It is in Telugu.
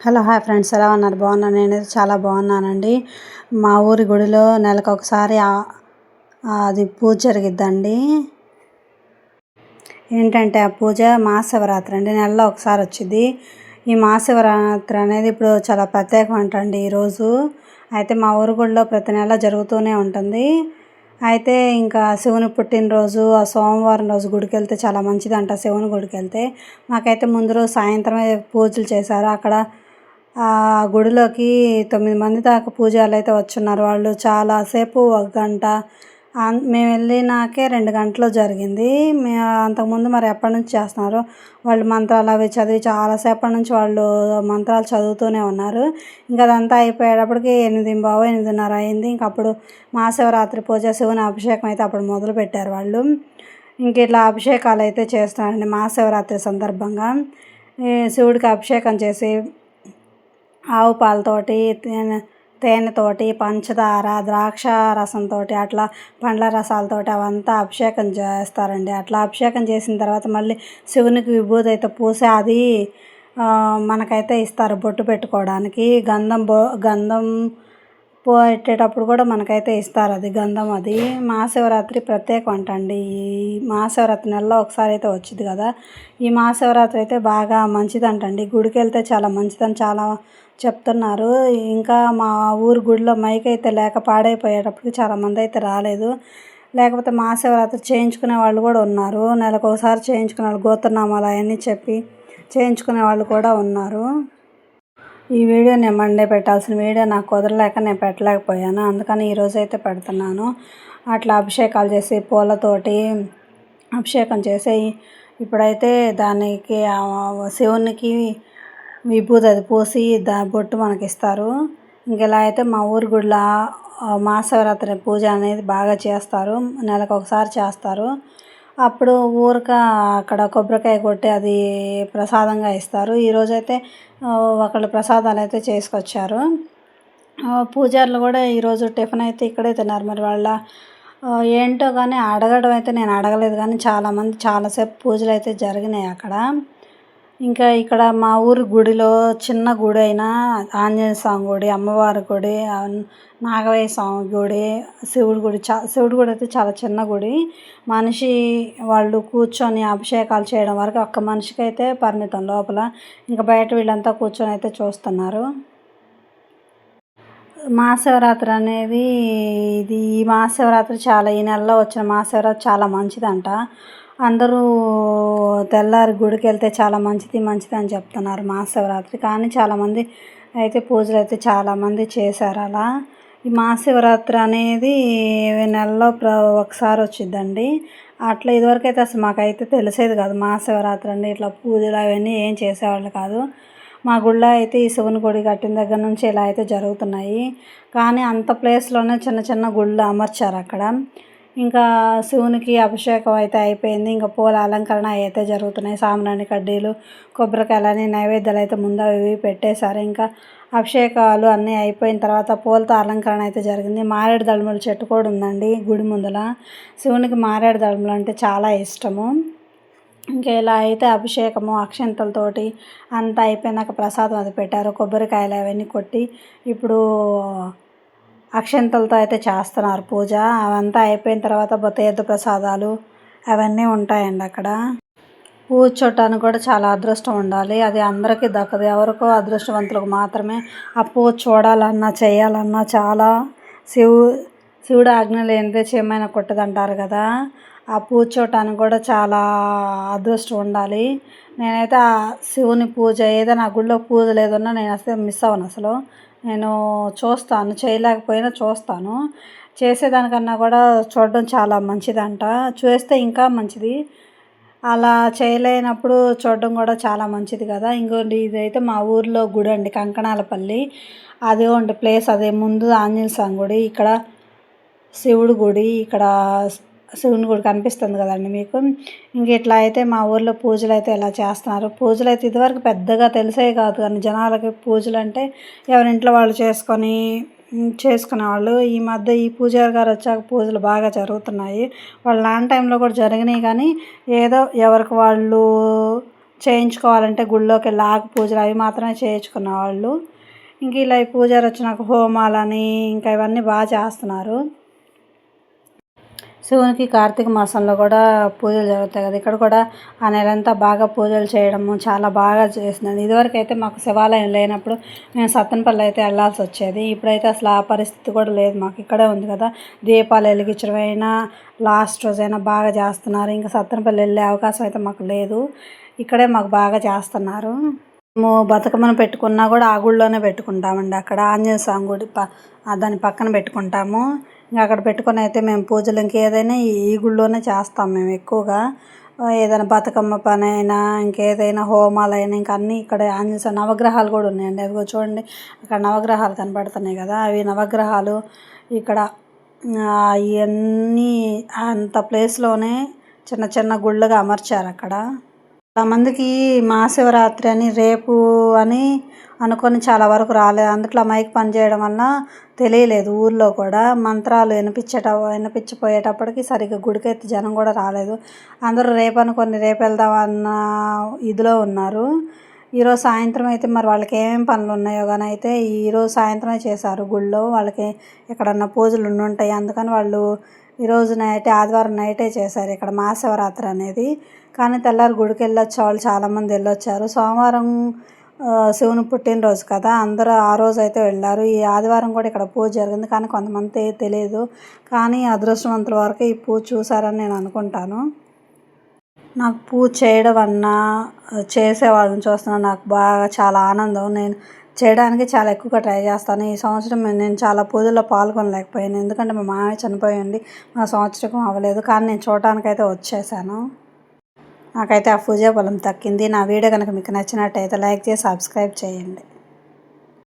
హలో హాయ్ ఫ్రెండ్స్, ఎలా ఉన్నారు? బాగున్నాను. నేనైతే చాలా బాగున్నానండి. మా ఊరి గుడిలో నెలకు ఒకసారి అది పూజ జరిగిద్దండి. ఏంటంటే ఆ పూజ మహాశివరాత్రి అండి. నెలలో ఒకసారి వచ్చింది. ఈ మహాశివరాత్రి అనేది ఇప్పుడు చాలా ప్రత్యేకం అంటండి ఈరోజు. అయితే మా ఊరి గుడిలో ప్రతి నెల జరుగుతూనే ఉంటుంది. అయితే ఇంకా శివుని పుట్టినరోజు ఆ సోమవారం రోజు గుడికి వెళ్తే చాలా మంచిదంట. శివుని గుడికి వెళ్తే మాకైతే ముందు రోజు సాయంత్రమే పూజలు చేశారు. అక్కడ ఆ గుడిలోకి 9 మంది దాకా పూజారులు అయితే వచ్చున్నారు. వాళ్ళు చాలాసేపు 1 గంట మేము వెళ్ళినాకే 2 గంటలు జరిగింది. అంతకుముందు మరి ఎప్పటి నుంచి చేస్తున్నారు వాళ్ళు మంత్రాలు అవి చదివి చాలాసేపటి నుంచి వాళ్ళు మంత్రాలు చదువుతూనే ఉన్నారు. ఇంకా అదంతా అయిపోయేటప్పటికి 8:15 8:30 అయింది. ఇంక అప్పుడు మహాశివరాత్రి పూజ శివుని అభిషేకం అయితే అప్పుడు మొదలుపెట్టారు వాళ్ళు. ఇంక ఇట్లా అభిషేకాలు అయితే చేస్తారండి మహాశివరాత్రి సందర్భంగా. శివుడికి అభిషేకం చేసి ఆవు పాలతోటి తేనెతోటి పంచదార ద్రాక్ష రసంతో అట్లా పండ్ల రసాలతోటి అవంతా అభిషేకం చేస్తారండి. అట్లా అభిషేకం చేసిన తర్వాత మళ్ళీ శివునికి విభూది అయితే పూసి అది మనకైతే ఇస్తారు బొట్టు పెట్టుకోవడానికి. గంధం పెట్టేటప్పుడు కూడా మనకైతే ఇస్తారు అది గంధం. అది మహాశివరాత్రి ప్రత్యేకం అంటండి. ఈ మహాశివరాత్రి నెలలో ఒకసారి అయితే వచ్చింది కదా. ఈ మహాశివరాత్రి అయితే బాగా మంచిదంటండి. గుడికి వెళ్తే చాలా మంచిదని చాలా చెప్తున్నారు. ఇంకా మా ఊరు గుడిలో మైక్ అయితే లేక పాడైపోయేటప్పటికి చాలామంది అయితే రాలేదు. లేకపోతే మహాశివరాత్రి చేయించుకునే వాళ్ళు కూడా ఉన్నారు. నెలకు ఒకసారి చేయించుకునే వాళ్ళు గోత్రనామాలు అవన్నీ చెప్పి చేయించుకునే వాళ్ళు కూడా ఉన్నారు. ఈ వీడియో నేను మండే పెట్టాల్సిన వీడియో నాకు కుదరలేక నేను పెట్టలేకపోయాను. అందుకని ఈరోజు అయితే పెడుతున్నాను. అట్లా అభిషేకాలు చేసి పూలతోటి అభిషేకం చేసి ఇప్పుడైతే దానికి శివునికి విభూది అది పూసి బొట్టు మనకి ఇస్తారు. ఇంకెలా అయితే మా ఊరి గుడిలో మహాశివరాత్రి పూజ అనేది బాగా చేస్తారు. నెలకు ఒకసారి చేస్తారు. అప్పుడు అక్కడ కొబ్బరికాయ కొట్టి అది ప్రసాదంగా ఇస్తారు. ఈరోజైతే ఒకళ్ళు ప్రసాదాలు అయితే చేసుకొచ్చారు. పూజారులు కూడా ఈరోజు టిఫిన్ అయితే ఇక్కడే తిన్నారు. మరి వాళ్ళ ఏంటో కానీ అడగడం అయితే నేను అడగలేదు. కానీ చాలామంది చాలాసేపు పూజలు అయితే జరిగినాయి అక్కడ. ఇంకా ఇక్కడ మా ఊరి గుడిలో చిన్న గుడి అయినా ఆంజనేయ స్వామి గుడి, అమ్మవారి గుడి, నాగయ్య స్వామి గుడి, శివుడి గుడి అయితే చాలా చిన్న గుడి. మనిషి వాళ్ళు కూర్చొని అభిషేకాలు చేయడం వరకు ఒక్క మనిషికి అయితే పరిమితం లోపల. ఇంకా బయట వీళ్ళంతా కూర్చొని అయితే చూస్తున్నారు. మహాశివరాత్రి అనేది ఈ మహాశివరాత్రి ఈ నెలలో వచ్చిన మహాశివరాత్రి చాలా మంచిదంట. అందరూ తెల్లారి గుడికి వెళ్తే చాలా మంచిది అని చెప్తున్నారు మహాశివరాత్రి. కానీ చాలామంది అయితే పూజలు అయితే చాలామంది చేశారు అలా. ఈ మహాశివరాత్రి అనేది నెలలో ఒకసారి వచ్చిద్దండి. అట్లా ఇదివరకు అయితే అసలు మాకైతే తెలిసేది కాదు మహాశివరాత్రి అండి. ఇట్లా పూజలు అవన్నీ ఏం చేసేవాళ్ళు కాదు. మా గుళ్ళో అయితే ఈ శివుని గుడి కట్టిన దగ్గర నుంచి ఇలా అయితే జరుగుతున్నాయి. కానీ అంత ప్లేస్లోనే చిన్న చిన్న గుళ్ళు అమర్చారు అక్కడ. ఇంకా శివునికి అభిషేకం అయితే అయిపోయింది. ఇంకా పూల అలంకరణ అయితే జరుగుతున్నాయి. సాంబ్రాణి కడ్డీలు, కొబ్బరికాయలని నైవేద్యాలు అయితే ముందు అవి పెట్టేశారు. ఇంకా అభిషేకాలు అన్నీ అయిపోయిన తర్వాత పూలతో అలంకరణ అయితే జరిగింది. మారేడు దళముల చెట్టు కూడా ఉందండి గుడి ముందల. శివునికి మారేడు దళములు అంటే చాలా ఇష్టము. ఇంకా ఇలా అయితే అభిషేకము అక్షంతలతోటి అంతా అయిపోయినాక ప్రసాదం అది పెట్టారు. కొబ్బరికాయలు అవన్నీ కొట్టి ఇప్పుడు అక్షంతలతో అయితే చేస్తున్నారు పూజ. అవంతా అయిపోయిన తర్వాత తీర్థ ప్రసాదాలు అవన్నీ ఉంటాయండి అక్కడ. పూజ చూడటానికి కూడా చాలా అదృష్టం ఉండాలి. అది అందరికీ దక్కదు. ఎవరికో అదృష్టవంతులకు మాత్రమే ఆ పూజ చూడాలన్నా చేయాలన్నా చాలా శివుడు ఆజ్ఞ లేనిదే చీమైనా కుట్టదంటారు కదా. ఆ పూజ చూడటానికి కూడా చాలా అదృష్టం ఉండాలి. నేనైతే ఆ శివుని పూజ ఏదైనా గుళ్ళో పూజ లేదన్నా నేను అసలు మిస్ అవ్వను. అసలు నేను చూస్తాను, చేయలేకపోయినా చూస్తాను. చేసేదానికన్నా కూడా చూడడం చాలా మంచిదంట. చేస్తే ఇంకా మంచిది. అలా చేయలేనప్పుడు చూడడం కూడా చాలా మంచిది కదా. ఇంకోటి ఇదైతే మా ఊర్లో గుడి అండి, కంకణాలపల్లి. అదిగోండి ప్లేస్ అదే ముందు ఆంజనేయ స్వామి గుడి, ఇక్కడ శివుడి గుడి, ఇక్కడ శివుని గుడి కనిపిస్తుంది కదండి మీకు. ఇంక ఇట్లా అయితే మా ఊర్లో పూజలు అయితే ఇలా చేస్తున్నారు. పూజలు అయితే ఇదివరకు పెద్దగా తెలిసేవి కాదు. కానీ జనాలకి పూజలు అంటే ఎవరింట్లో వాళ్ళు చేసుకునేవాళ్ళు. ఈ మధ్య ఈ పూజారి గారు వచ్చాక పూజలు బాగా జరుగుతున్నాయి. వాళ్ళ నాన్న టైంలో కూడా జరిగినాయి. కానీ ఏదో ఎవరికి వాళ్ళు చేయించుకోవాలంటే గుళ్ళోకి వెళ్ళి ఆకు పూజలు అవి మాత్రమే చేయించుకునేవాళ్ళు. ఇంక ఇలా ఈ పూజారి వచ్చినాక హోమాలని ఇంకా ఇవన్నీ బాగా చేస్తున్నారు. శివునికి కార్తీక మాసంలో కూడా పూజలు జరుగుతాయి కదా, ఇక్కడ కూడా ఆ నెలంతా బాగా పూజలు చేయడము చాలా బాగా చేస్తున్నాను. ఇదివరకు అయితే మాకు శివాలయం లేనప్పుడు మేము సత్తెనపల్లి అయితే వెళ్ళాల్సి వచ్చేది. ఇప్పుడైతే అసలు ఆ పరిస్థితి కూడా లేదు, మాకు ఇక్కడే ఉంది కదా. దీపాలు వెలిగించడమైనా లాస్ట్ రోజైనా బాగా చేస్తున్నారు. ఇంకా సత్తెనపల్లి వెళ్ళే అవకాశం అయితే మాకు లేదు, ఇక్కడే మాకు బాగా చేస్తున్నారు. మేము బతుకమ్మను పెట్టుకున్నా కూడా ఆ గుడిలోనే పెట్టుకుంటామండి. అక్కడ ఆంజనేయ స్వామి గుడి దాని పక్కన పెట్టుకుంటాము. ఇంకా అక్కడ పెట్టుకొని అయితే మేము పూజలు ఇంకేదైనా ఈ గుడిలోనే చేస్తాం మేము ఎక్కువగా. ఏదైనా బతుకమ్మ పని అయినా ఇంకేదైనా హోమాలైనా ఇంకా అన్నీ ఇక్కడ ఆంజనేయ స్వామి నవగ్రహాలు కూడా ఉన్నాయండి. అదిగో చూడండి, అక్కడ నవగ్రహాలు కనబడుతున్నాయి కదా, అవి నవగ్రహాలు ఇక్కడ ఇవన్నీ అంత ప్లేస్లోనే చిన్న చిన్న గుళ్ళుగా అమర్చారు అక్కడ. చాలామందికి మహాశివరాత్రి అని రేపు అని అనుకొని చాలా వరకు రాలేదు. అందుట్లో మైక్ పనిచేయడం వల్ల తెలియలేదు. ఊర్లో కూడా మంత్రాలు వినిపించిపోయేటప్పటికి సరిగ్గా గుడికైతే జనం కూడా రాలేదు. అందరూ రేపు అనుకొని రేపు వెళ్దామన్న ఇదిలో ఉన్నారు. ఈరోజు సాయంత్రం అయితే మరి వాళ్ళకి ఏమేమి పనులు ఉన్నాయో కానీ అయితే ఈరోజు సాయంత్రమే చేశారు గుళ్ళో. వాళ్ళకి ఎక్కడన్నా పూజలు ఉంటాయి, అందుకని వాళ్ళు ఈరోజు నైట్ ఆదివారం నైటే చేశారు ఇక్కడ మహాశివరాత్రి అనేది. కానీ తెల్లారి గుడికి వెళ్ళొచ్చే వాళ్ళు చాలామంది వెళ్ళొచ్చారు. సోమవారం శివుని పుట్టినరోజు కదా, అందరూ ఆ రోజు అయితే వెళ్ళారు. ఈ ఆదివారం కూడా ఇక్కడ పూజ జరిగింది, కానీ కొంతమంది తెలియదు. కానీ అదృష్టవంతుల వరకు ఈ పూజ చూసారని నేను అనుకుంటాను. నాకు పూజ చేయడం అన్నా చేసేవాళ్ళని చూస్తున్నా నాకు బాగా చాలా ఆనందం. నేను చేయడానికి చాలా ఎక్కువగా ట్రై చేస్తాను. ఈ సంవత్సరం నేను చాలా పూజల్లో పాల్గొనలేకపోయాను, ఎందుకంటే మా మామయ్య చనిపోయింది, మా సంవత్సరం అవ్వలేదు. కానీ నేను చూడటానికైతే వచ్చేసాను. నాకైతే ఆ పూజా బలం దక్కింది. నా వీడియో కనుక మీకు నచ్చినట్టయితే లైక్ చేసి సబ్స్క్రైబ్ చేయండి.